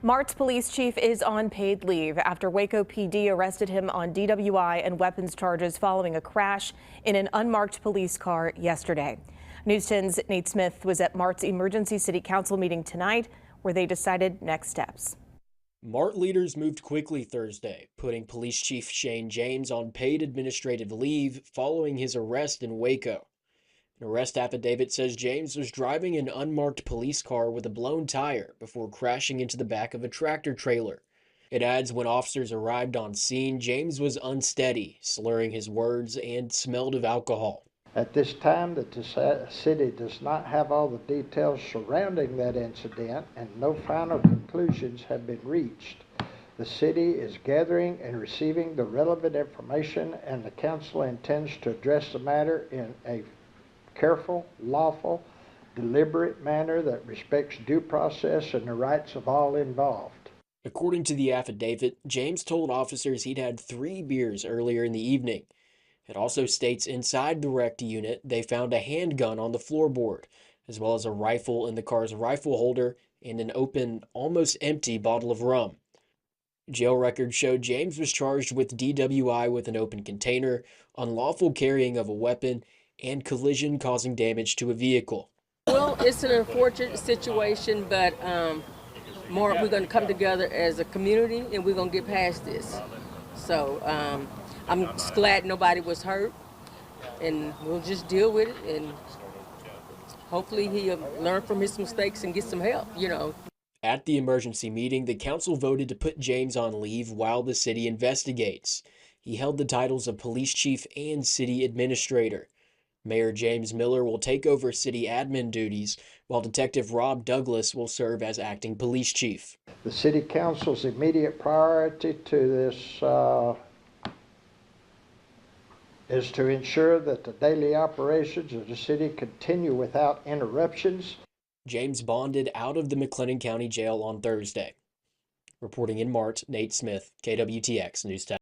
Mart's police chief is on paid leave after Waco PD arrested him on DWI and weapons charges following a crash in an unmarked police car yesterday. News 10's Nate Smith was at Mart's emergency city council meeting tonight where they decided next steps. Mart leaders moved quickly Thursday, putting Police Chief Shane James on paid administrative leave following his arrest in Waco. An arrest affidavit says James was driving an unmarked police car with a blown tire before crashing into the back of a tractor trailer. It adds when officers arrived on scene, James was unsteady, slurring his words, and smelled of alcohol. At this time, the city does not have all the details surrounding that incident, and no final conclusions have been reached. The city is gathering and receiving the relevant information, and the council intends to address the matter in a careful, lawful, deliberate manner that respects due process and the rights of all involved. According to the affidavit, James told officers he'd had 3 beers earlier in the evening. It also states inside the wrecked unit they found a handgun on the floorboard, as well as a rifle in the car's rifle holder and an open, almost empty bottle of rum. Jail records showed James was charged with DWI with an open container, unlawful carrying of a weapon, and collision causing damage to a vehicle. Well, it's an unfortunate situation, but we're going to come together as a community and we're going to get past this. So I'm just glad nobody was hurt, and we'll just deal with it, and hopefully he'll learn from his mistakes and get some help, At the emergency meeting, the council voted to put James on leave while the city investigates. He held the titles of police chief and city administrator. Mayor James Miller will take over city admin duties, while Detective Rob Douglas will serve as acting police chief. The city council's immediate priority to this is to ensure that the daily operations of the city continue without interruptions. James bonded out of the McLennan County Jail on Thursday. Reporting in Mart, Nate Smith, KWTX News 10.